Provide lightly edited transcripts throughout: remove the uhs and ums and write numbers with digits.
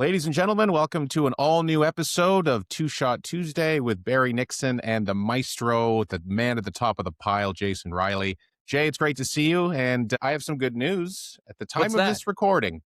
Ladies and gentlemen, welcome to an all-new episode of Two Shot Tuesday with Barry Nixon and the maestro, the man at the top of the pile, Jason Riley. Jay, it's great to see you, and I have some good news. At the time of this recording,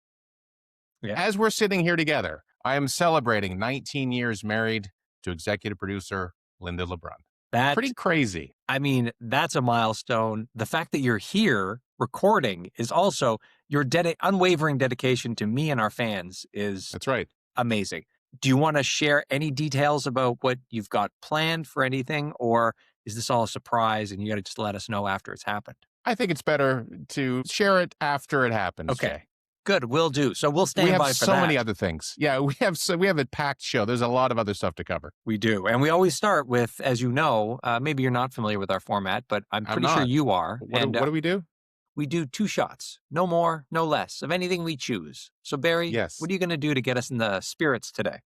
as we're sitting here together, I am celebrating 19 years married to executive producer Linda LeBrun. That's pretty crazy. I mean, that's a milestone. The fact that you're here recording is also your unwavering dedication to me and our fans is That's right. Amazing. Do you want to share any details about what you've got planned for anything, or is this all a surprise and you got to just let us know after it's happened? I think it's better to share it after it happens. Okay. Jay. Good, will do. So we'll stand by for that. We have so many other things. Yeah, we have a packed show. There's a lot of other stuff to cover. We do. And we always start with, as you know, maybe you're not familiar with our format, but I'm pretty sure you are. What do we do? We do 2 shots, no more, no less, of anything we choose. So Barry, what are you going to do to get us in the spirits today?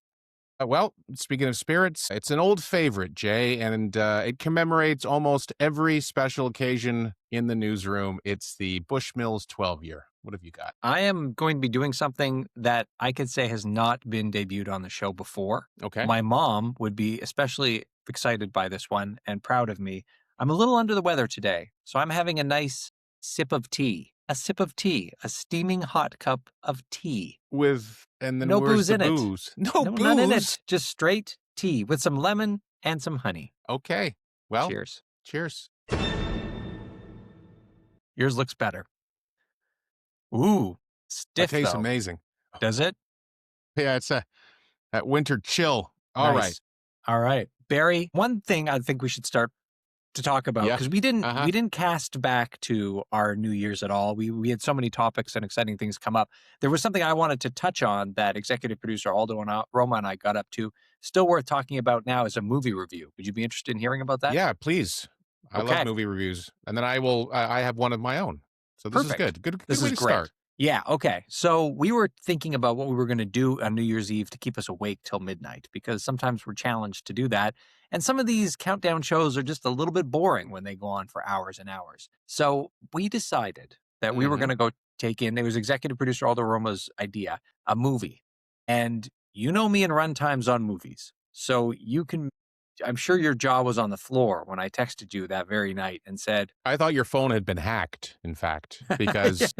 Well, speaking of spirits, it's an old favorite, Jay, and it commemorates almost every special occasion in the newsroom. It's the Bushmills 12-year. What have you got? I am going to be doing something that I could say has not been debuted on the show before. Okay. My mom would be especially excited by this one and proud of me. I'm a little under the weather today, so I'm having a nice sip of tea. A sip of tea, a steaming hot cup of tea. No booze in it. No booze? None in it. Just straight tea with some lemon and some honey. Okay. Well, cheers. Cheers. Yours looks better. Ooh, stiff. That tastes amazing. Does it? Yeah, it's that winter chill. All right. Barry, one thing I think we should start to talk about, because we didn't cast back to our New Year's at all. We had so many topics and exciting things come up. There was something I wanted to touch on that executive producer Aldo and Roma and I got up to. Still worth talking about now is a movie review. Would you be interested in hearing about that? Yeah, please. I love movie reviews. And then I have one of my own. So this is good. Good way to start. Yeah, okay. So we were thinking about what we were going to do on New Year's Eve to keep us awake till midnight, because sometimes we're challenged to do that. And some of these countdown shows are just a little bit boring when they go on for hours and hours. So we decided that we were going to go take in, it was executive producer Aldo Roma's idea, a movie. And you know me and runtimes on movies. So I'm sure your jaw was on the floor when I texted you that very night and said, I thought your phone had been hacked, in fact, because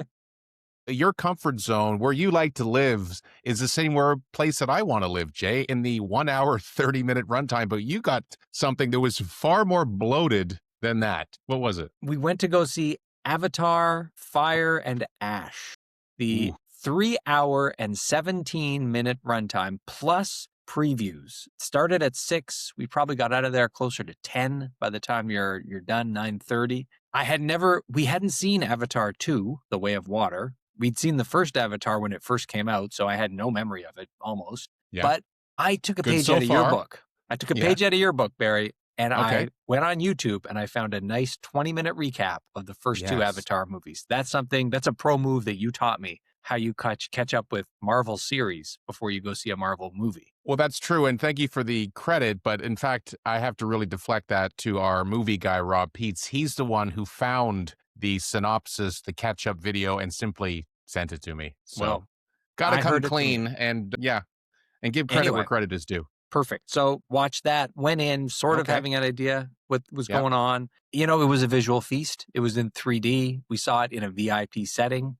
your comfort zone where you like to live is the same place that I want to live, Jay, in the 1 hour, 30-minute runtime. But you got something that was far more bloated than that. What was it? We went to go see Avatar, Fire and Ash, the 3 hour and 17-minute runtime plus previews. It started at 6. We probably got out of there closer to 10 by the time you're done, 9:30. We hadn't seen Avatar 2, The Way of Water. We'd seen the first Avatar when it first came out, so I had no memory of it, almost. Yeah. But I took a page out of your book. I took a page out of your book, Barry, and I went on YouTube and I found a nice 20-minute recap of the first 2 Avatar movies. That's a pro move that you taught me, how you catch up with Marvel series before you go see a Marvel movie. Well, that's true, and thank you for the credit, but in fact, I have to really deflect that to our movie guy, Rob Peets. He's the one who found the synopsis, the catch-up video, and simply sent it to me. So, gotta come clean and give credit where credit is due. Perfect. So watch that, went in sort of having an idea what was going on. You know, it was a visual feast. It was in 3D. We saw it in a VIP setting.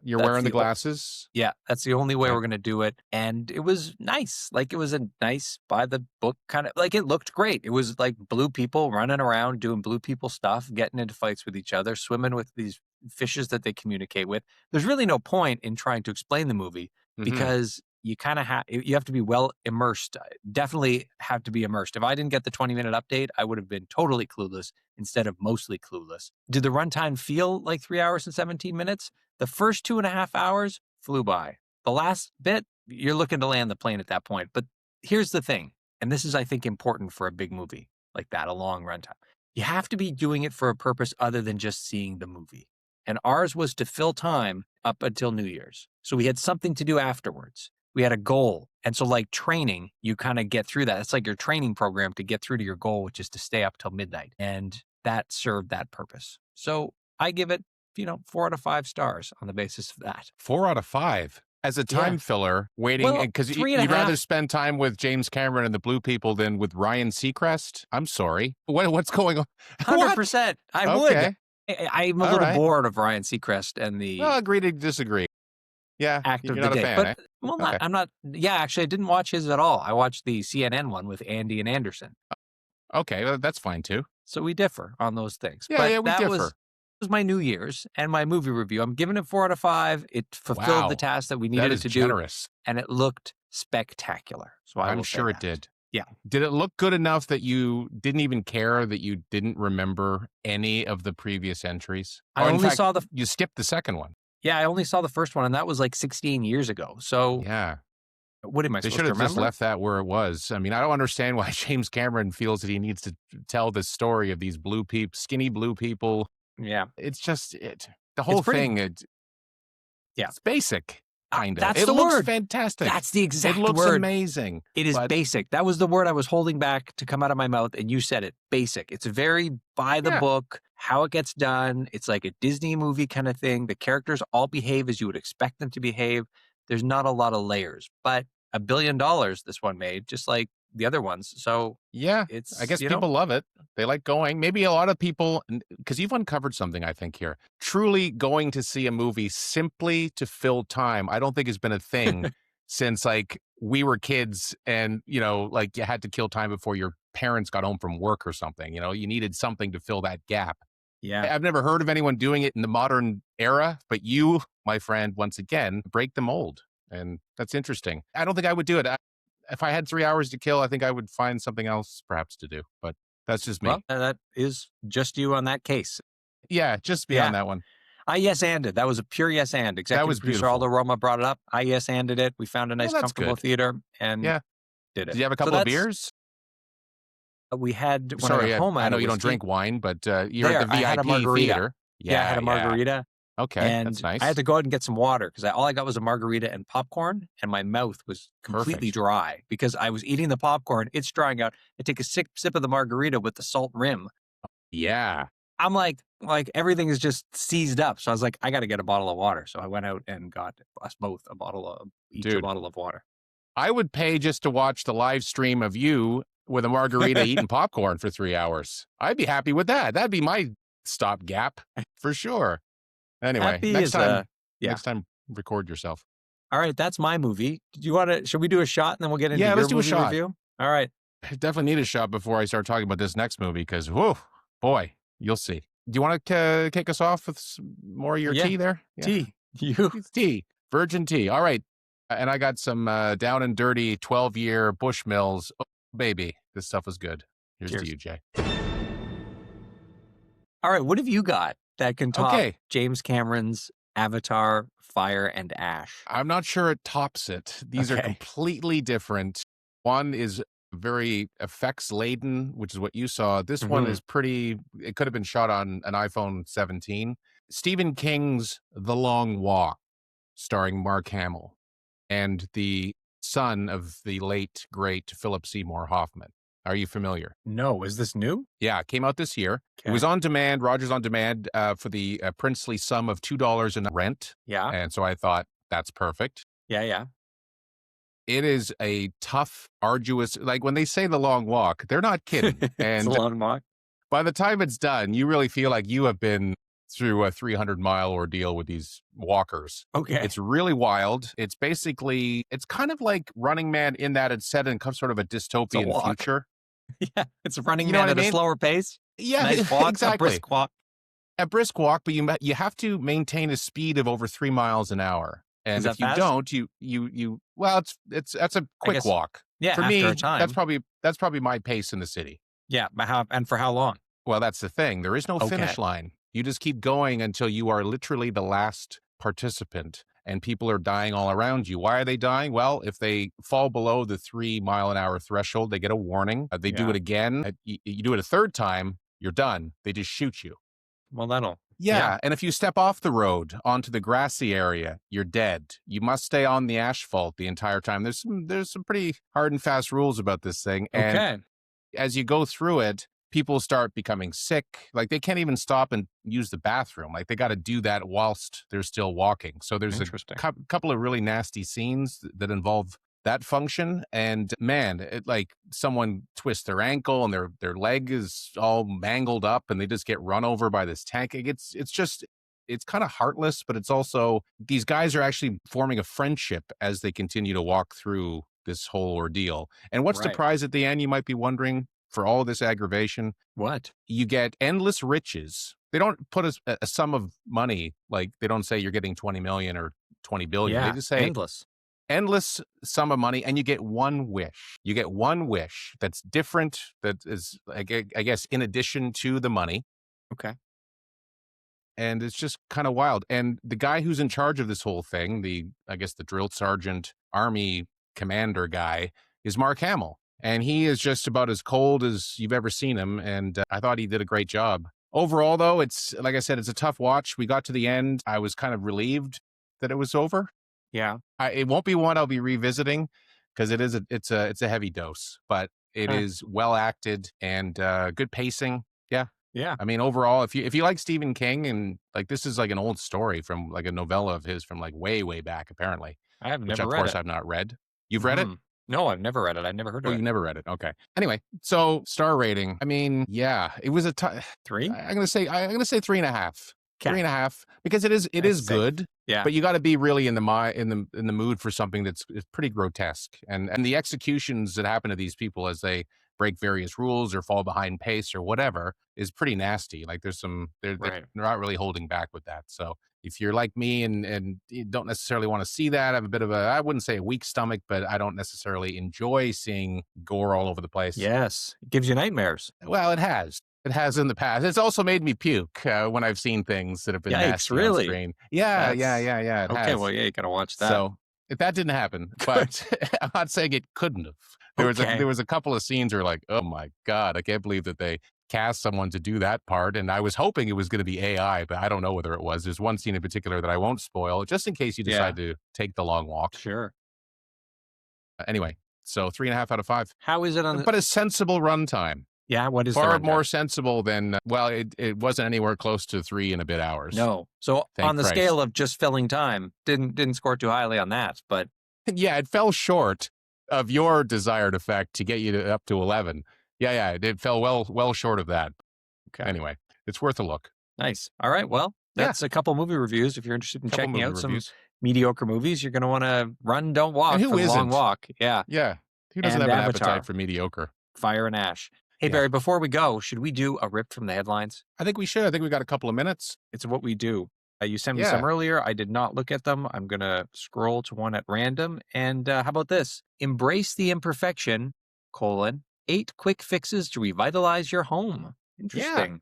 You're wearing the glasses. Yeah, that's the only way we're going to do it. And it was nice. Like, it was a nice by the book kind of, like, it looked great. It was like blue people running around doing blue people stuff, getting into fights with each other, swimming with these fishes that they communicate with. There's really no point in trying to explain the movie because you kind of you have to be well immersed. Definitely have to be immersed. If I didn't get the 20-minute update, I would have been totally clueless instead of mostly clueless. Did the runtime feel like 3 hours and 17 minutes? The first 2.5 hours flew by. The last bit, you're looking to land the plane at that point. But here's the thing, and this is, I think, important for a big movie like that, a long runtime. You have to be doing it for a purpose other than just seeing the movie. And ours was to fill time up until New Year's. So we had something to do afterwards. We had a goal. And so, like training, you kind of get through that. It's like your training program to get through to your goal, which is to stay up till midnight. And that served that purpose. So I give it, 4 out of 5 stars on the basis of that. 4 out of 5. as a time filler, waiting, Well, because three and a you'd rather half. spend time with James Cameron and the Blue People than with Ryan Seacrest? I'm sorry. What's going on? What? 100%. I would. Okay. I'm a All little right. bored of Ryan Seacrest and the Well, agree to disagree. Yeah. actor You're of the not a day. fan, But, eh? Okay. I'm not. Yeah, actually, I didn't watch his at all. I watched the CNN one with Andy and Anderson. Okay. Well, that's fine too. So we differ on those things. Yeah. But Yeah. We that differ. was my New Year's and my movie review. I'm giving it 4 out of 5. It fulfilled the Wow. task that we That needed it is to do, generous. and it looked spectacular. So I I'm will say sure it that. did. Yeah. Did it look good enough that you didn't even care that you didn't remember any of the previous entries? I Or in only fact, saw the you skipped the second one. Yeah, I only saw the first one, and that was like 16 years ago. So Yeah. what am I They supposed should to have just remember? left that where it was. I mean, I don't understand why James Cameron feels that he needs to tell this story of these skinny blue people. Yeah. It's just the whole pretty thing. Yeah. It's basic, kind of. That's It the looks word. fantastic. That's the It exact looks word. amazing. It is but basic. That was the word I was holding back to come out of my mouth, and you said it. Basic. It's very by the Yeah. book, how it gets done. It's like a Disney movie kind of thing. The characters all behave as you would expect them to behave. There's not a lot of layers, but $1 billion this one made, just like the other ones. So Yeah, it's, I guess people love it. They like going. Maybe a lot of people, because you've uncovered something, I think, here. Truly going to see a movie simply to fill time, I don't think has been a thing since like we were kids and, like you had to kill time before your parents got home from work or something. You needed something to fill that gap. Yeah. I've never heard of anyone doing it in the modern era, but you, my friend, once again, break the mold. And that's interesting. I don't think I would do it. If I had 3 hours to kill, I think I would find something else perhaps to do, but that's just me. Well, that is just you on that case. Yeah, just be on that one. I yes-anded. That was a pure yes and. Executive was producer beautiful. Aldo Roma brought it up. I yes-anded it. We found a nice, that's comfortable good. theater and Yeah. did it. Did you have a couple of beers? We had, when I Sorry, got home, I know you don't whiskey. drink wine, but you're at the I had a VIP margarita. theater. Yeah, I had a margarita. Okay, And that's nice. I had to go out and get some water because all I got was a margarita and popcorn, and my mouth was completely Perfect. dry because I was eating the popcorn. It's drying out. I take a sip of the margarita with the salt rim. Yeah. I'm like everything is just seized up. So I was like, I got to get a bottle of water. So I went out and got us both a bottle of water. I would pay just to watch the live stream of you with a margarita eating popcorn for 3 hours. I'd be happy with that. That'd be my stopgap for sure. Anyway, next time, record yourself. All right, that's my movie. Should we do a shot and then we'll get into your let's do a movie shot. review? All right. I definitely need a shot before I start talking about this next movie because, whoa, boy, you'll see. Do you want to kick us off with more of your tea there? Yeah. Tea. It's tea. Virgin tea. All right. And I got some down and dirty 12-year Bushmills. Oh, baby, this stuff is good. Here's Cheers. to you, Jay. All right, what have you got that can top James Cameron's Avatar, Fire and Ash? I'm not sure it tops it. These are completely different. One is very effects laden, which is what you saw. This one is it could have been shot on an iPhone 17. Stephen King's The Long Walk, starring Mark Hamill and the son of the late, great Philip Seymour Hoffman. Are you familiar? No. Is this new? Yeah, it came out this year. Okay. It was on demand, Rogers on demand, for the princely sum of $2 in rent. Yeah. And so I thought, that's perfect. Yeah. It is a tough, arduous, like when they say The Long Walk, they're not kidding. It's a long walk. By the time it's done, you really feel like you have been through a 300-mile ordeal with these walkers. Okay. It's really wild. It's kind of like Running Man in that it's set in sort of a dystopian future. Yeah, it's Running Man at a slower pace. Yeah, nice walk, exactly. A brisk walk. A brisk walk, but you have to maintain a speed of over 3 miles an hour. And if you don't, that's a quick walk. Yeah, for after me, a time. that's probably my pace in the city. Yeah, and for how long? Well, that's the thing. There is no finish line. You just keep going until you are literally the last participant and people are dying all around you. Why are they dying? Well, if they fall below the 3 mile an hour threshold, they get a warning. They do it again. You do it a third time, you're done. They just shoot you. Well, that'll. Yeah. And if you step off the road onto the grassy area, you're dead. You must stay on the asphalt the entire time. There's some pretty hard and fast rules about this thing. And as you go through it, people start becoming sick. Like they can't even stop and use the bathroom. Like they got to do that whilst they're still walking. So there's a Interesting. couple of really nasty scenes that involve that function. And man, it, like someone twists their ankle and their leg is all mangled up and they just get run over by this tank. It's kind of heartless, but it's also these guys are actually forming a friendship as they continue to walk through this whole ordeal. And what's the Right. prize at the end, you might be wondering, for all this aggravation? What? You get endless riches. They don't put a sum of money, like they don't say you're getting 20 million or 20 billion. They Yeah. just say Endless. endless sum of money, and you get one wish. You get one wish that's different, that is, I guess, in addition to the money. Okay. And it's just kind of wild. And the guy who's in charge of this whole thing, I guess the drill sergeant, army commander guy, is Mark Hamill. And he is just about as cold as you've ever seen him. And I thought he did a great job. Overall, though, it's, like I said, it's a tough watch. We got to the end. I was kind of relieved that it was over. Yeah. It won't be one I'll be revisiting because it's a heavy dose, but it is well acted and good pacing. Yeah. Yeah. I mean, overall, if you like Stephen King, and like this is like an old story from like a novella of his from like way back, apparently, I have which never of read course it. I've not read. You've read it? No, I've never read it. I've never heard Oh, of you've it. never read it. Okay. Anyway, so star rating. I mean, yeah, it was a 3? I'm gonna say 3.5. Okay. 3.5 because it is That's safe. good. Yeah. But you got to be really in the mood for something that's pretty grotesque, and the executions that happen to these people as they break various rules or fall behind pace or whatever is pretty nasty. Like there's they're not really holding back with that. So if you're like me and you don't necessarily want to see that, I have a bit of I wouldn't say a weak stomach, but I don't necessarily enjoy seeing gore all over the place. Yes. It gives you nightmares. Well, it has. It has in the past. It's also made me puke when I've seen things that have been Yikes, nasty on really? screen. Yeah. It Okay, has. well, yeah, you gotta watch that. So if that didn't happen, but I'm not saying it couldn't have. There was a couple of scenes where like, oh my God, I can't believe that they cast someone to do that part. And I was hoping it was going to be AI, but I don't know whether it was. There's one scene in particular that I won't spoil, just in case you decide to take the long walk. Sure. Anyway, so 3.5 out of 5. How is it on the... But a sensible runtime. Yeah, what is far more sensible than it wasn't anywhere close to 3 and a bit hours. No. So Thank on the Christ. scale of just filling time, didn't score too highly on that, but yeah, it fell short of your desired effect to get you up to 11. Yeah, it fell well short of that. Okay. Anyway, it's worth a look. Nice. All right, well, that's a couple movie reviews. If you're interested in checking out some mediocre movies, you're going to want to run, don't walk for the long walk. Yeah. Yeah. Who doesn't have an appetite for mediocre? Fire and Ash. Hey, Barry, before we go, should we do a rip from the headlines? I think we should. I think we got a couple of minutes. It's what we do. You sent me some earlier. I did not look at them. I'm going to scroll to one at random. And how about this? Embrace the imperfection, 8 quick fixes to revitalize your home. Interesting. Yeah.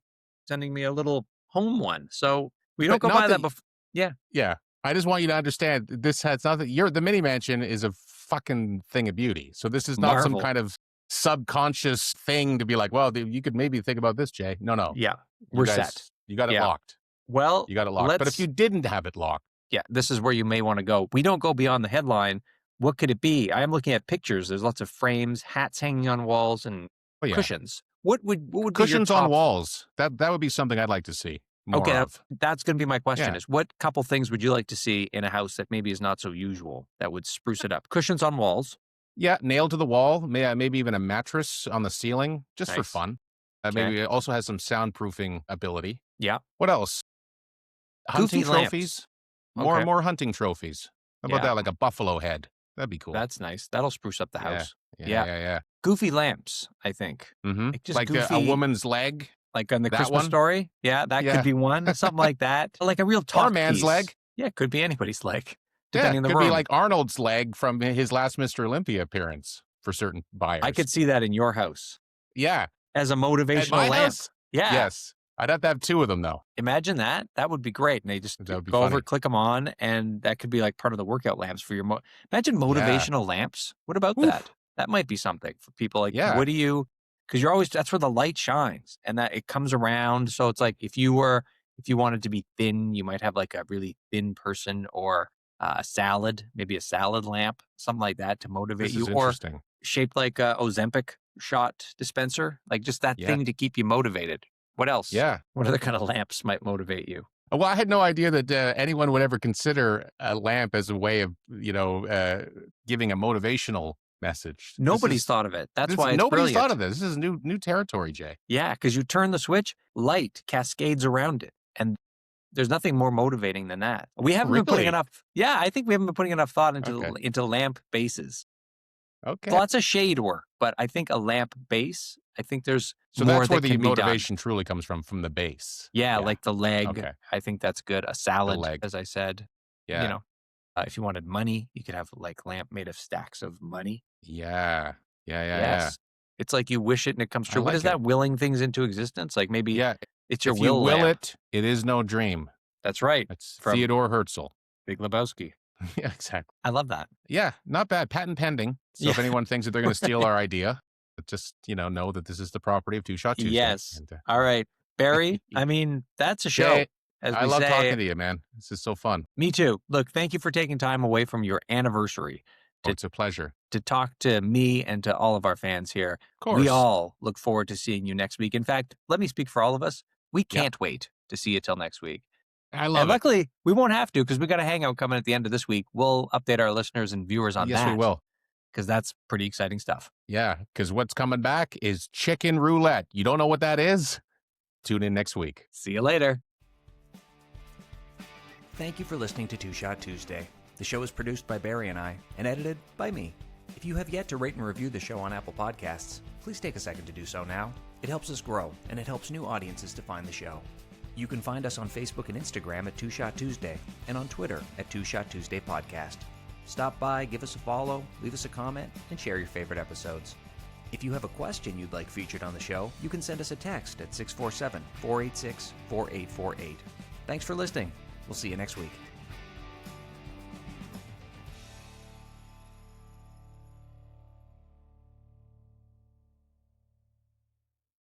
Sending me a little home one. So we don't go by that before. Yeah. Yeah. I just want you to understand this has nothing. The mini mansion is a fucking thing of beauty. So this is not some kind of subconscious thing to be like, well, you could maybe think about this, Jay. No. Yeah. We're set. You got it locked. Well, you got it locked. But if you didn't have it locked. Yeah, this is where you may want to go. We don't go beyond the headline. What could it be? I am looking at pictures. There's lots of frames, hats hanging on walls, and cushions. What would cushions be your top... on walls? That would be something I'd like to see more of. That's going to be my question. Is what couple things would you like to see in a house that maybe is not so usual that would spruce it up? Cushions on walls. Yeah, nailed to the wall. Maybe even a mattress on the ceiling, just for fun. Maybe it also has some soundproofing ability. Yeah. What else? Hunting trophies. More hunting trophies. How about that? Like a buffalo head. That'd be cool. That's nice. That'll spruce up the house. Yeah. Goofy lamps, I think. Mm-hmm. Like a woman's leg. Like on the Christmas story. Yeah, that could be one. Something like that. Like a real talk Or a man's leg. Yeah, it could be anybody's leg. Yeah, it could be like Arnold's leg from his last Mr. Olympia appearance for certain buyers. I could see that in your house. Yeah. As a motivational lamp. House? Yeah. Yes. I'd have to have 2 of them, though. Imagine that. That would be great. And they just go over, click them on, and that could be like part of the workout lamps for your... Imagine motivational lamps. What about that? That might be something for people. Like, what do you... Because you're always... That's where the light shines, and that it comes around. So it's like if you wanted to be thin, you might have like a really thin person, or a salad, maybe a salad lamp, something like that to motivate you. Interesting. shaped like a Ozempic shot dispenser, like just that thing to keep you motivated. What else? Yeah. What other kind of lamps might motivate you? Well, I had no idea that anyone would ever consider a lamp as a way of, giving a motivational message. Nobody's thought of it. That's why it's nobody's brilliant. thought of this. This is new territory, Jay. Yeah, because you turn the switch, light cascades around it, and there's nothing more motivating than that. We haven't been putting Really? enough. Yeah, I think we haven't been putting enough thought into lamp bases. Okay. Lots of shade work, but I think a lamp base. I think there's So more that's where that the can be done. motivation truly comes from the base. Yeah, like the leg. Okay. I think that's good. A salad, leg. as I said. Yeah. If you wanted money, you could have like lamp made of stacks of money. Yeah. Yes. It's like you wish it and it comes true. I What like is that? Willing things into existence? Like maybe it's your if you will lamp. it is no dream. That's right. That's From Theodore Herzl. Big Lebowski. Yeah, exactly. I love that. Yeah, not bad. Patent pending. So if anyone thinks that they're going to steal our idea, just, know that this is the property of Two Shot Tuesday. Yes. And, All right. Barry, I mean, that's a show. Jay, As I we love say. talking to you, man. This is so fun. Me too. Look, thank you for taking time away from your anniversary It's a pleasure. to talk to me and to all of our fans here. Of course. We all look forward to seeing you next week. In fact, let me speak for all of us. We can't wait to see you till next week. I love and it. luckily, we won't have to because we got a hangout coming at the end of this week. We'll update our listeners and viewers on that. Yes, we will. Because that's pretty exciting stuff. Yeah, because what's coming back is chicken roulette. You don't know what that is? Tune in next week. See you later. Thank you for listening to Two Shot Tuesday. The show is produced by Barry and I and edited by me. If you have yet to rate and review the show on Apple Podcasts, please take a second to do so now. It helps us grow, and it helps new audiences to find the show. You can find us on Facebook and Instagram at Two Shot Tuesday, and on Twitter at Two Shot Tuesday Podcast. Stop by, give us a follow, leave us a comment, and share your favorite episodes. If you have a question you'd like featured on the show, you can send us a text at 647-486-4848. Thanks for listening. We'll see you next week.